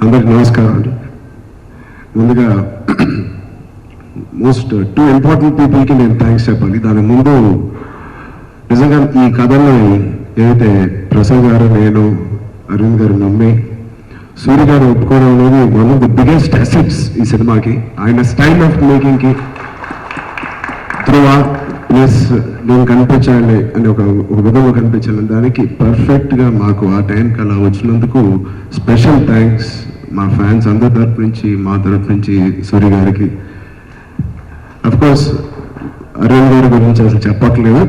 అందరికి నమస్కారం అండి. ముందుగా టూ ఇంపార్టెంట్ పీపుల్కి నేను థ్యాంక్స్ చెప్పాలి. దాని ముందు నిజంగా ఈ కథల్ని ఏదైతే ప్రసాద్ గారు, నేను, అరవింద్ గారు నమ్మి సూర్య గారు ఒప్పుకోవడం అనేది one of the biggest assets ఈ సినిమాకి. ఆయన స్టైల్ ఆఫ్ మేకింగ్కి ధ్రువ ప్లస్ నేను కనిపించాలి అని ఒక విధంగా కనిపించాలి దానికి పర్ఫెక్ట్గా మాకు ఆ టైంకి అలా వచ్చినందుకు స్పెషల్ థ్యాంక్స్ మా ఫ్యాన్స్ అందరి తరపు నుంచి, మా తరపు నుంచి సూర్య గారికి. అఫ్కోర్స్ అరవింద్ గారి గురించి అసలు చెప్పట్లేదు.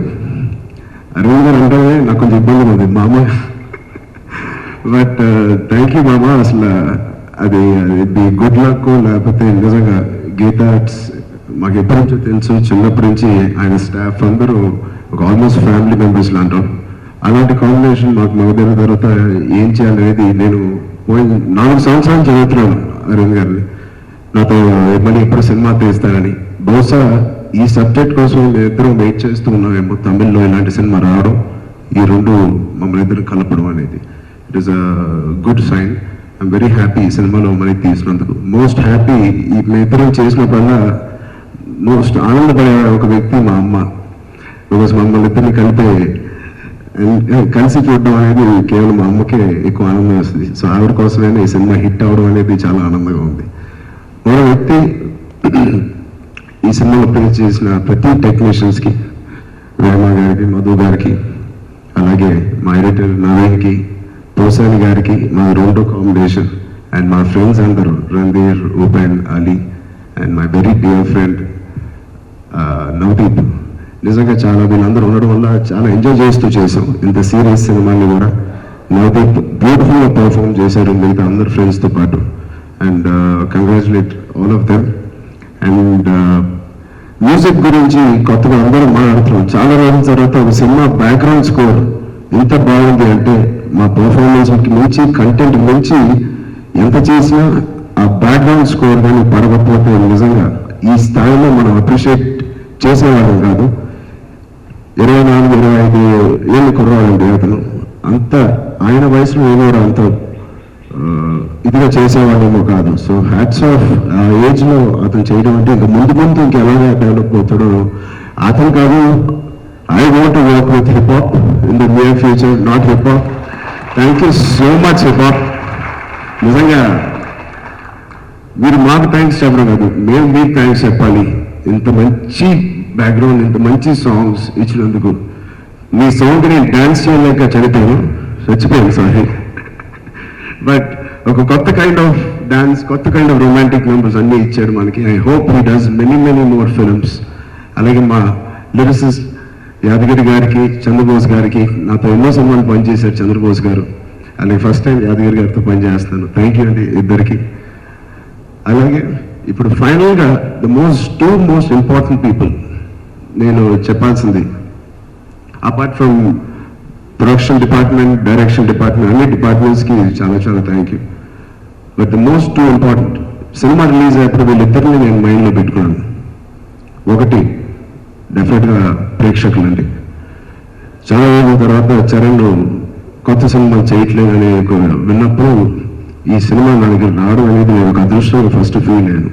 అరవింద్ గారు అంటే నాకు కొంచెం ఇబ్బంది ఉంది మామ, బట్ థ్యాంక్ యూ మామ. అసలు అది గుడ్ లక్ లేకపోతే నిజంగా గీతా మాకు ఎప్పటి నుంచో తెలుసు, చిన్నప్పటి నుంచి ఆయన స్టాఫ్ అందరూ ఒక ఆల్మోస్ట్ ఫ్యామిలీ మెంబర్స్ లాంటాం. అలాంటి కాంబినేషన్ మాకు మొదలైన తర్వాత ఏం చేయాలనేది నేను 4 సంవత్సరాలు చదువుతున్నాను అరవింద్ గారిని, నాతో మళ్ళీ ఎప్పుడు సినిమా తీస్తానని. బహుశా ఈ సబ్జెక్ట్ కోసం మేము ఇద్దరం వెయిట్ చేస్తూ ఉన్నామేమో, తమిళ్లో ఇలాంటి సినిమా రావడం, ఈ రెండు మమ్మల్ని ఇద్దరు కలపడం అనేది it is a good sign. I'm very happy ఈ సినిమాలో మనకి తీసినందుకు. మోస్ట్ హ్యాపీ మేము ఇద్దరం చేసినప్పుడల్లా మోస్ట్ ఆనందపడే ఒక వ్యక్తి మా అమ్మ. బికాస్ మమ్మల్ని ఇద్దరిని కలిసి చూడడం అనేది కేవలం మా అమ్మకే ఎక్కువ ఆనందం వస్తుంది. సో ఆవిడ కోసమైనా ఈ సినిమా హిట్ అవ్వడం అనేది చాలా ఆనందంగా ఉంది. మరో వ్యక్తి ఈ సినిమాలో ప్లే చేసిన ప్రతి టెక్నీషియన్స్కి, వేమ గారికి, మధు గారికి, అలాగే మా ఎడిటర్ నవీన్కి, పోసాని గారికి, మా రెండో కాంబినేషన్ అండ్ మా ఫ్రెండ్స్ అందరూ Randhir, Upen, Ali and my very dear friend Navdeep. నిజంగా చాలా వీళ్ళందరూ ఉండడం వల్ల చాలా ఎంజాయ్ చేస్తూ చేసాం ఇంత సీరియస్ సినిమాని కూడా. నవదీప్ బ్యూటిఫుల్గా పర్ఫామ్ చేశారు మిగతా అందరు ఫ్రెండ్స్తో పాటు. And congratulate all of them. And music గురించి కొత్తగా అందరూ మాట్లాడుతున్నాం. చాలా రోజుల తర్వాత ఒక సినిమా బ్యాక్గ్రౌండ్ స్కోర్ ఎంత బాగుంది అంటే, మా పర్ఫార్మెన్స్కి మించి, కంటెంట్ మించి ఎంత చేసినా ఆ బ్యాక్గ్రౌండ్ స్కోర్ కానీ పడకపోతే నిజంగా ఈ స్థాయిలో మనం అప్రిషియేట్ చేసేవాళ్ళం కాదు. 24-25 ఏళ్ళు కుర్రవాళ్ళండి అతను. అంత ఆయన వయసులో ఏదో అంత ఇదిగా చేసేవాళ్ళేమో కాదు. So hats off. ఆ ఏజ్లో అతను చేయడం అంటే ఇంకా ముందు ఇంకా ఎలాగా డెవలప్ అవుతాడో అతను కాదు. I want to work with hip hop in the near future, not hip hop. Thank you so much hip hop. నిజంగా మీరు మాకు థ్యాంక్స్ చెప్పడం కాదు, మేము మీకు థ్యాంక్స్ చెప్పాలి. ఇంత మంచి బ్యాక్గ్రౌండ్, ఇంత మంచి సాంగ్స్ ఇచ్చినందుకు. మీ సాంగ్ నేను డ్యాన్స్ చేయలేక చచ్చిపోయాను సారీ. బట్ ఒక కొత్త కైండ్ ఆఫ్ డాన్స్, కొత్త కైండ్ ఆఫ్ రొమాంటిక్ నెంబర్స్ అన్నీ ఇచ్చారు మనకి. I hope he does many more films. అలాగే మా లిరిసిస్ట్ యాదగిరి గారికి, చంద్రబోస్ గారికి, నాతో ఎన్నో సినిమాలు పనిచేశారు చంద్రబోస్ గారు. అలాగే ఫస్ట్ టైం యాదగిరి గారితో పనిచేస్తాను. థ్యాంక్ యూ అండి ఇద్దరికి. అలాగే ఇప్పుడు ఫైనల్గా టూ మోస్ట్ ఇంపార్టెంట్ పీపుల్ నేను చెప్పాల్సింది, apart from production department, direction department, అన్ని డిపార్ట్మెంట్స్కి చాలా చాలా thank you. But two important, cinema release అయ్యేప్పుడు వీళ్ళిద్దరిని నేను మైండ్లో పెట్టుకున్నాను. ఒకటి డెఫినెట్గా ప్రేక్షకులండి. చాలా రోజుల తర్వాత చరణ్ కొత్త సినిమా చేయట్లేదని విన్నప్పుడు ఈ సినిమా నా దగ్గర రావడం అనేది నేను ఒక అదృష్టంగా ఫస్ట్ ఫీల్ అయ్యాను.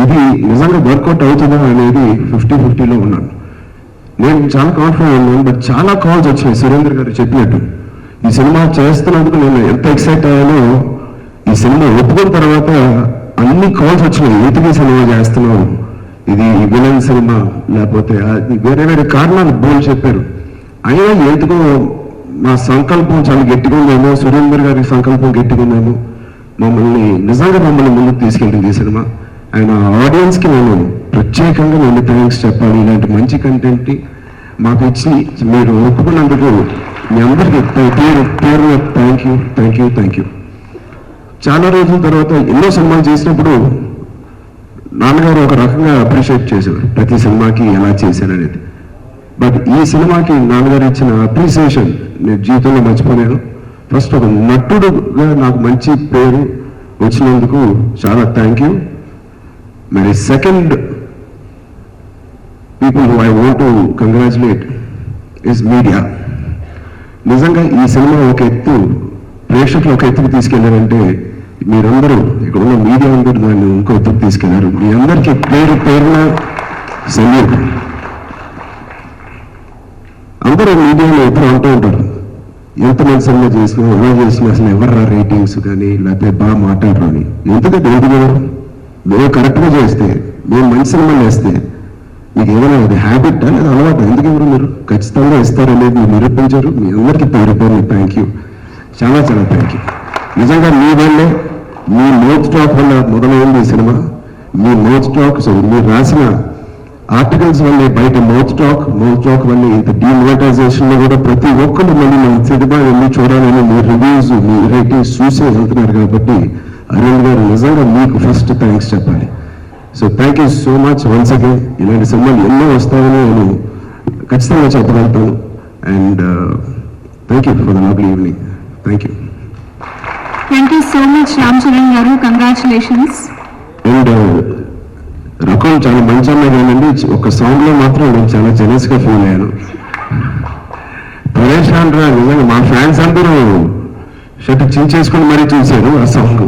ఇది నిజంగా వర్కౌట్ అవుతుందా అనేది 50-50లో ఉన్నాను. నేను చాలా కాన్ఫిడెంట్ ఉన్నాను. బట్ చాలా కాల్స్ వచ్చినాయి. సురేంద్ర గారు చెప్పినట్టు ఈ సినిమా చేస్తున్నందుకు నేను ఎంత ఎక్సైట్ అయ్యానో, ఈ సినిమా ఒప్పుకున్న తర్వాత అన్ని కాల్స్ వచ్చినాయి. ఎందుకు సినిమా చేస్తున్నావు, ఇది విలన్ సినిమా, లేకపోతే వేరే వేరే కారణాలు బోల్ చెప్పారు. అయినా ఎందుకో మా సంకల్పం చాలా గట్టిగా ఉందేమో, సురేందర్ గారి సంకల్పం గట్టిగా ఉందేమో, నిజంగా మమ్మల్ని ముందుకు తీసుకెళ్ళింది ఈ సినిమా. ఆయన ఆడియన్స్కి నేను ప్రత్యేకంగా థ్యాంక్స్ చెప్పాలి. ఇలాంటి మంచి కంటెంట్ని మాకు ఇచ్చి మీరు ఒప్పుకున్నందుకు మీ అందరికీ పేరు థ్యాంక్ యూ. చాలా రోజుల తర్వాత ఎన్నో సినిమాలు చేసినప్పుడు నాన్నగారు ఒక రకంగా అప్రిషియేట్ చేసేవారు, ప్రతి సినిమాకి ఎలా చేశారనేది. బట్ ఈ సినిమాకి నాన్నగారు ఇచ్చిన అప్రిసియేషన్ నేను జీవితంలో మర్చిపోలేను. ఫస్ట్ ఒక నటుడుగా నాకు మంచి పేరు వచ్చినందుకు చాలా థ్యాంక్ యూ. మరి second people who I want to congratulate is media. నిజంగా ఈ సినిమా ఒక ఎత్తు ప్రేక్షకులు ఒక ఎత్తుకు తీసుకెళ్లారంటే మీరందరూ ఇక్కడ ఉన్న మీడియా అందరూ దాన్ని ఇంకో ఎత్తుకు తీసుకెళ్లారు. మీ అందరికీ పేరు పేరున సెల్యూట్. అందరూ మీడియాలో ఎప్పుడు అంటూ ఉంటారు, ఎంతమంది సినిమా చేసినా ఎలా చేసినా అసలు ఎవరు రేటింగ్స్ కానీ లేకపోతే బాగా మాట్లాడరు అని. ఎందుకంటే మేము కరెక్ట్గా చేస్తే, మేము మంచి సినిమాలు వేస్తే మీకు ఏమైనా అది హ్యాబిట్ లేదా అలవాటు, ఎందుకు ఎవరు మీరు ఖచ్చితంగా ఇస్తారనేది మీరు నిరూపించారు. మీ అందరికీ పేరు పేరు థ్యాంక్ యూ, చాలా చాలా థ్యాంక్ యూ. నిజంగా మీ వల్లే, మీ మౌత్ టాక్ వల్ల మొదలైంది ఈ సినిమా. మీ మౌత్ టాక్ మీరు రాసిన ఆర్టికల్స్ వల్లే బయట మౌత్ టాక్ వల్ల ఇంత డిమానిటైజేషన్ లో కూడా ప్రతి ఒక్కరు మళ్ళీ మన సినిమా వెళ్ళి చూడాలని మీ రివ్యూస్ మీ రేటింగ్స్ చూసే వెళ్తున్నారు. కాబట్టి అరవింద్ గారు నిజంగా మీకు ఫస్ట్ థ్యాంక్స్ చెప్పాలి. So thank you so much once again. ఇలాంటి సినిమాలు ఎన్నో వస్తాయని నేను ఖచ్చితంగా చెప్పగలుగుతాను. And thank you for the lovely evening. Thank you. Thank you so much Ram Charan garu, congratulations. And రకం చాలా మంచి అమ్మాయి కానండి, ఒక సాంగ్ లో మాత్రం నేను చాలా జెలస్ గా ఫీల్ అయ్యాను. పరేషాన్ రా నిజంగా మా ఫ్యాన్స్ అందరూ షర్ట్ చించేసుకుని మరీ చూశారు ఆ సాంగ్.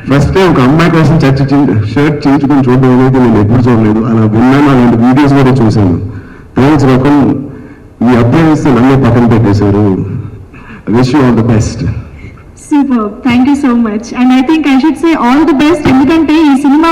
ఫస్ట్ టైం ఒక అమ్మాయి కోసం షర్ట్ చించుకుని చూడడం అనేది నేను ఎప్పుడు చూడలేదు. అలా విన్నాను, అలాంటి వీడియోస్ కూడా చూశాను. థ్యాంక్స్ రకం, మీ అబ్బాయి ఇస్తే నన్ను పక్కన పెట్టేశారు. Wish you all the best. Super, thank you so much. And I think I should say all the best, ఎందుకంటే ఈ సినిమా